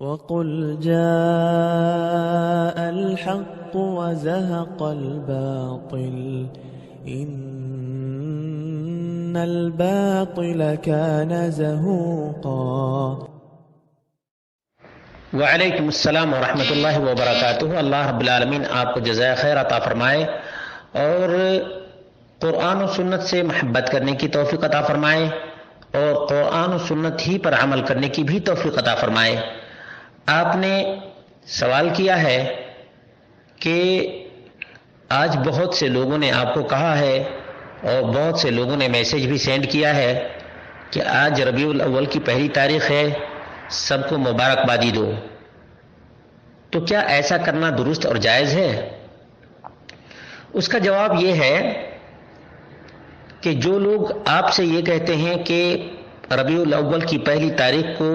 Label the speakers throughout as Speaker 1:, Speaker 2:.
Speaker 1: وَقُلْ جَاءَ الْحَقُّ وَزَهَقَ الْبَاطِلُ إِنَّ الْبَاطِلَ كَانَ زَهُوقًا۔
Speaker 2: وعلیکم السلام ورحمۃ اللہ وبرکاتہ۔ اللہ رب العالمین آپ کو جزائے خیر عطا فرمائے اور قرآن و سنت سے محبت کرنے کی توفیق عطا فرمائے اور قرآن و سنت ہی پر عمل کرنے کی بھی توفیق عطا فرمائے۔ آپ نے سوال کیا ہے کہ آج بہت سے لوگوں نے آپ کو کہا ہے اور بہت سے لوگوں نے میسج بھی سینڈ کیا ہے کہ آج ربیع الاول کی پہلی تاریخ ہے، سب کو مبارکبادی دو۔ تو کیا ایسا کرنا درست اور جائز ہے؟ اس کا جواب یہ ہے کہ جو لوگ آپ سے یہ کہتے ہیں کہ ربیع الاول کی پہلی تاریخ کو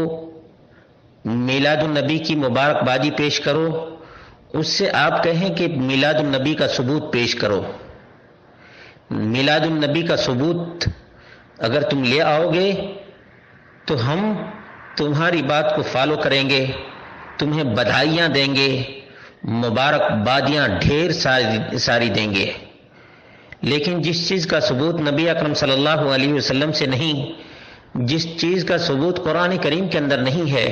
Speaker 2: میلاد النبی کی مبارکبادی پیش کرو، اس سے آپ کہیں کہ میلاد النبی کا ثبوت پیش کرو۔ میلاد النبی کا ثبوت اگر تم لے آؤ گے تو ہم تمہاری بات کو فالو کریں گے، تمہیں بدھائیاں دیں گے، مبارکبادیاں ڈھیر ساری دیں گے۔ لیکن جس چیز کا ثبوت نبی اکرم صلی اللہ علیہ وسلم سے نہیں، جس چیز کا ثبوت قرآن کریم کے اندر نہیں ہے،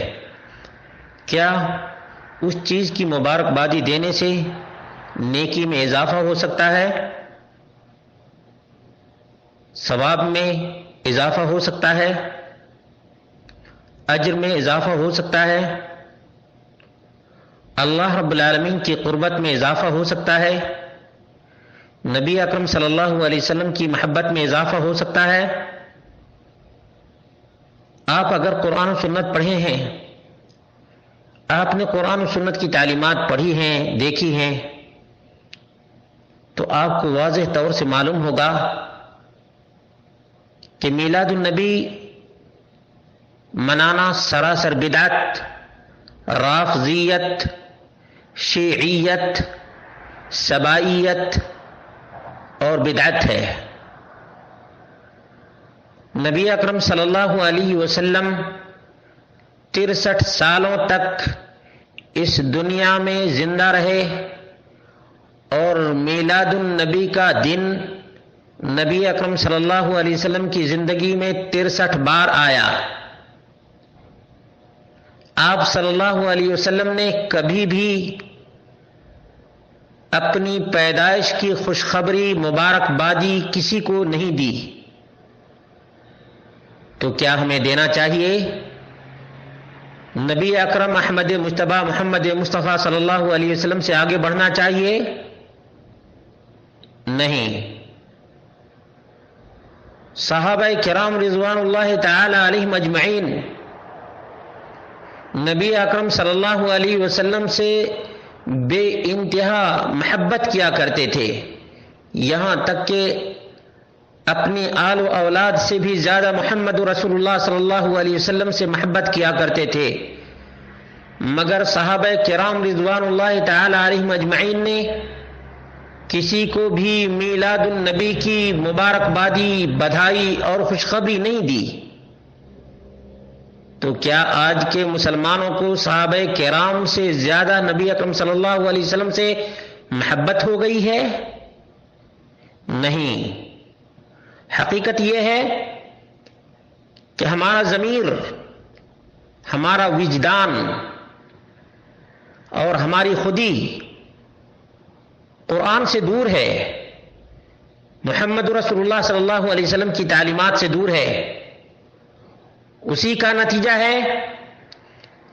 Speaker 2: کیا اس چیز کی مبارکبادی دینے سے نیکی میں اضافہ ہو سکتا ہے؟ ثواب میں اضافہ ہو سکتا ہے؟ اجر میں اضافہ ہو سکتا ہے؟ اللہ رب العالمین کی قربت میں اضافہ ہو سکتا ہے؟ نبی اکرم صلی اللہ علیہ وسلم کی محبت میں اضافہ ہو سکتا ہے؟ آپ اگر قرآن و سنت پڑھے ہیں، آپ نے قرآن و سنت کی تعلیمات پڑھی ہیں، دیکھی ہیں، تو آپ کو واضح طور سے معلوم ہوگا کہ میلاد النبی منانا سراسر بدعت، رافضیت، شیعیت، سبائیت اور بدعت ہے۔ نبی اکرم صلی اللہ علیہ وسلم 63 سالوں تک اس دنیا میں زندہ رہے اور میلاد النبی کا دن نبی اکرم صلی اللہ علیہ وسلم کی زندگی میں 63 بار آیا۔ آپ صلی اللہ علیہ وسلم نے کبھی بھی اپنی پیدائش کی خوشخبری مبارکبادی کسی کو نہیں دی، تو کیا ہمیں دینا چاہیے؟ نبی اکرم احمد مجتبی محمد مصطفیٰ صلی اللہ علیہ وسلم سے آگے بڑھنا چاہیے؟ نہیں۔ صحابہ کرام رضوان اللہ تعالی علیہم اجمعین نبی اکرم صلی اللہ علیہ وسلم سے بے انتہا محبت کیا کرتے تھے، یہاں تک کہ اپنی آل و اولاد سے بھی زیادہ محمد رسول اللہ صلی اللہ علیہ وسلم سے محبت کیا کرتے تھے، مگر صحابہ کرام رضوان اللہ تعالی علیہم اجمعین نے کسی کو بھی میلاد النبی کی مبارکبادی، بدھائی اور خوشخبری نہیں دی۔ تو کیا آج کے مسلمانوں کو صحابہ کرام سے زیادہ نبی اکرم صلی اللہ علیہ وسلم سے محبت ہو گئی ہے؟ نہیں۔ حقیقت یہ ہے کہ ہمارا ضمیر، ہمارا وجدان اور ہماری خودی قرآن سے دور ہے، محمد رسول اللہ صلی اللہ علیہ وسلم کی تعلیمات سے دور ہے۔ اسی کا نتیجہ ہے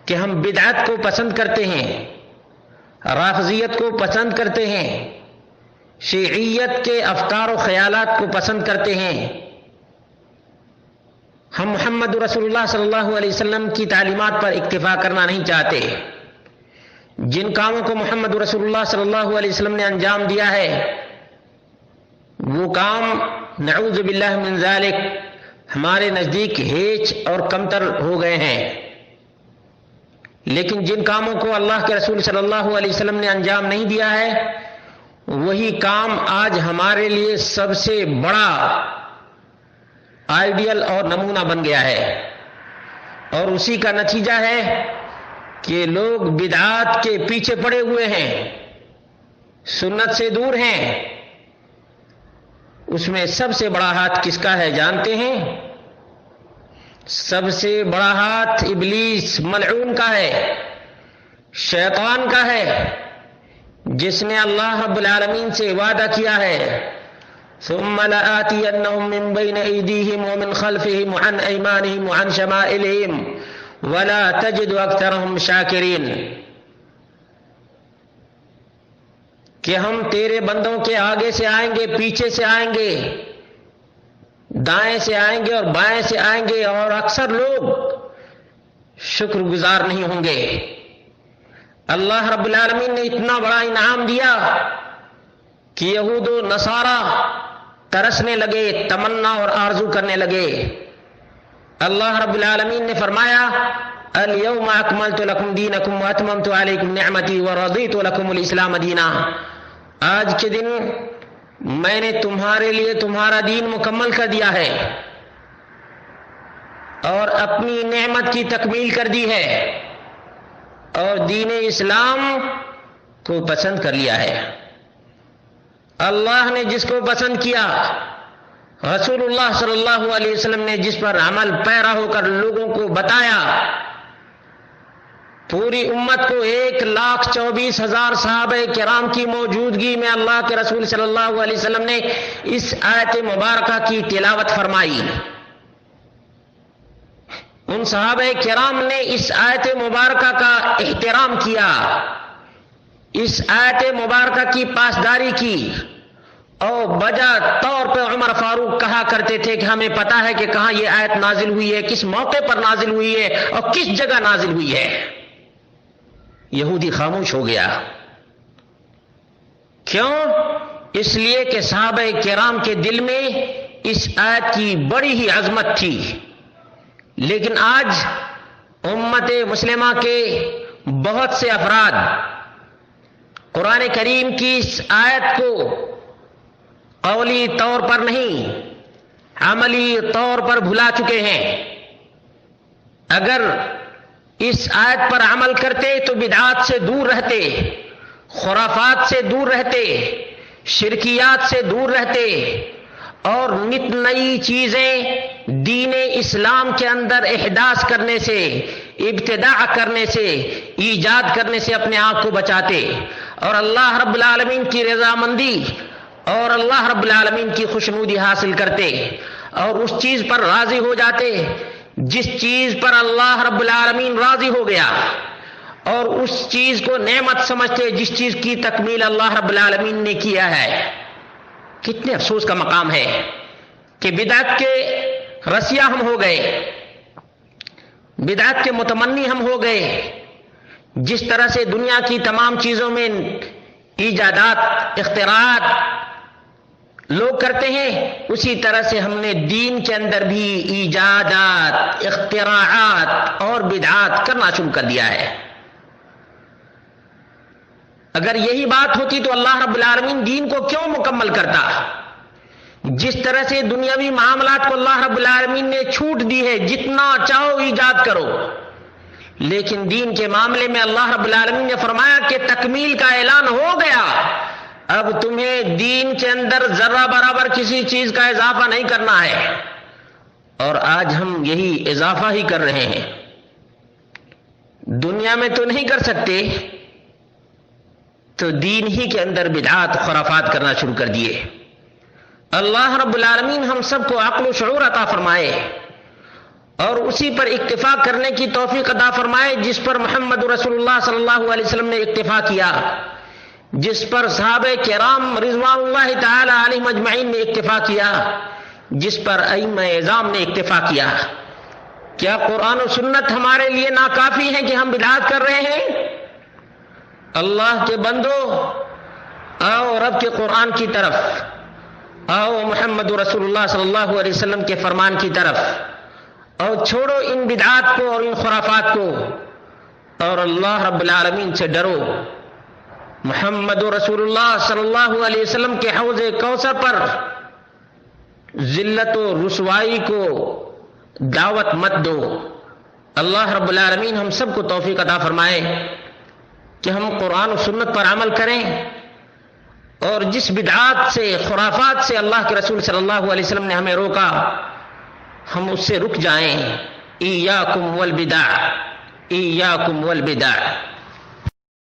Speaker 2: کہ ہم بدعت کو پسند کرتے ہیں، رافضیت کو پسند کرتے ہیں، شیعیت کے افکار و خیالات کو پسند کرتے ہیں۔ ہم محمد رسول اللہ صلی اللہ علیہ وسلم کی تعلیمات پر اکتفا کرنا نہیں چاہتے۔ جن کاموں کو محمد رسول اللہ صلی اللہ علیہ وسلم نے انجام دیا ہے، وہ کام نعوذ باللہ من ذالک ہمارے نزدیک ہیچ اور کمتر ہو گئے ہیں۔ لیکن جن کاموں کو اللہ کے رسول صلی اللہ علیہ وسلم نے انجام نہیں دیا ہے، وہی کام آج ہمارے لیے سب سے بڑا آئیڈیل اور نمونہ بن گیا ہے، اور اسی کا نتیجہ ہے کہ لوگ بدعات کے پیچھے پڑے ہوئے ہیں، سنت سے دور ہیں، اس میں سب سے بڑا ہاتھ کس کا ہے جانتے ہیں؟ سب سے بڑا ہاتھ ابلیس ملعون کا ہے، شیطان کا ہے، جس نے اللہ رب العالمین سے وعدہ کیا ہے ثم لآتینہم من بین ایدیہم ومن خلفہم وعن ایمانہم وعن شمائلہم ولا تجد اکثرہم شاکرین، کہ ہم تیرے بندوں کے آگے سے آئیں گے، پیچھے سے آئیں گے، دائیں سے آئیں گے اور بائیں سے آئیں گے، اور اکثر لوگ شکر گزار نہیں ہوں گے۔ اللہ رب العالمین نے اتنا بڑا انعام دیا کہ یہود و نصارہ ترسنے لگے، تمنا اور آرزو کرنے لگے۔ اللہ رب العالمین نے فرمایا الیوم اکملت لکم دینکم واتممت علیکم نعمتی ورضیت لکم الاسلام دینا، آج کے دن میں نے تمہارے لیے تمہارا دین مکمل کر دیا ہے اور اپنی نعمت کی تکمیل کر دی ہے اور دین اسلام کو پسند کر لیا ہے۔ اللہ نے جس کو پسند کیا، رسول اللہ صلی اللہ علیہ وسلم نے جس پر عمل پیرا ہو کر لوگوں کو بتایا، پوری امت کو 1,24,000 صحابہ کرام کی موجودگی میں اللہ کے رسول صلی اللہ علیہ وسلم نے اس آیت مبارکہ کی تلاوت فرمائی۔ ان صحابہ کرام نے اس آیت مبارکہ کا احترام کیا، اس آیت مبارکہ کی پاسداری کی، اور بجا طور پہ عمر فاروق کہا کرتے تھے کہ ہمیں پتا ہے کہ کہاں یہ آیت نازل ہوئی ہے، کس موقع پر نازل ہوئی ہے اور کس جگہ نازل ہوئی ہے۔ یہودی خاموش ہو گیا، کیوں؟ اس لیے کہ صحابہ کرام کے دل میں اس آیت کی بڑی ہی عظمت تھی۔ لیکن آج امت مسلمہ کے بہت سے افراد قرآن کریم کی اس آیت کو قولی طور پر نہیں، عملی طور پر بھلا چکے ہیں۔ اگر اس آیت پر عمل کرتے تو بدعات سے دور رہتے، خرافات سے دور رہتے، شرکیات سے دور رہتے، اور نت نئی چیزیں دین اسلام کے اندر احداث کرنے سے، ابتداع کرنے سے، ایجاد کرنے سے اپنے آپ کو بچاتے، اور اللہ رب العالمین کی رضامندی اور اللہ رب العالمین کی خوشنودی حاصل کرتے، اور اس چیز پر راضی ہو جاتے جس چیز پر اللہ رب العالمین راضی ہو گیا، اور اس چیز کو نعمت سمجھتے جس چیز کی تکمیل اللہ رب العالمین نے کیا ہے۔ کتنے افسوس کا مقام ہے کہ بدعت کے رسیا ہم ہو گئے، بدعت کے متمنی ہم ہو گئے۔ جس طرح سے دنیا کی تمام چیزوں میں ایجادات، اختراعات لوگ کرتے ہیں، اسی طرح سے ہم نے دین کے اندر بھی ایجادات، اختراعات اور بدعات کرنا شروع کر دیا ہے۔ اگر یہی بات ہوتی تو اللہ رب العالمین دین کو کیوں مکمل کرتا؟ جس طرح سے دنیاوی معاملات کو اللہ رب العالمین نے چھوٹ دی ہے، جتنا چاہو ایجاد کرو، لیکن دین کے معاملے میں اللہ رب العالمین نے فرمایا کہ تکمیل کا اعلان ہو گیا، اب تمہیں دین کے اندر ذرہ برابر کسی چیز کا اضافہ نہیں کرنا ہے۔ اور آج ہم یہی اضافہ ہی کر رہے ہیں۔ دنیا میں تو نہیں کر سکتے تو دین ہی کے اندر بدعات، خرافات کرنا شروع کر دیے۔ اللہ رب العالمین ہم سب کو عقل و شعور عطا فرمائے اور اسی پر اکتفا کرنے کی توفیق عطا فرمائے جس پر محمد رسول اللہ صلی اللہ علیہ وسلم نے اکتفا کیا، جس پر صحابہ کرام رضوان اللہ تعالی علیہم اجمعین نے اکتفا کیا، جس پر ائمہ اعظام نے اکتفا کیا۔ کیا قرآن و سنت ہمارے لیے ناکافی ہے کہ ہم بدعات کر رہے ہیں؟ اللہ کے بندو، آؤ رب کے قرآن کی طرف، آؤ محمد رسول اللہ صلی اللہ علیہ وسلم کے فرمان کی طرف، اور چھوڑو ان بدعات کو اور ان خرافات کو، اور اللہ رب العالمین سے ڈرو۔ محمد رسول اللہ صلی اللہ علیہ وسلم کے حوض کوثر پر ذلت و رسوائی کو دعوت مت دو، اللہ رب العالمین ہم سب کو توفیق عطا فرمائے کہ ہم قرآن و سنت پر عمل کریں، اور جس بدعات سے، خرافات سے اللہ کے رسول صلی اللہ علیہ وسلم نے ہمیں روکا، ہم اس سے رک جائیں۔ ایاکم والبدع، ایاکم والبدع۔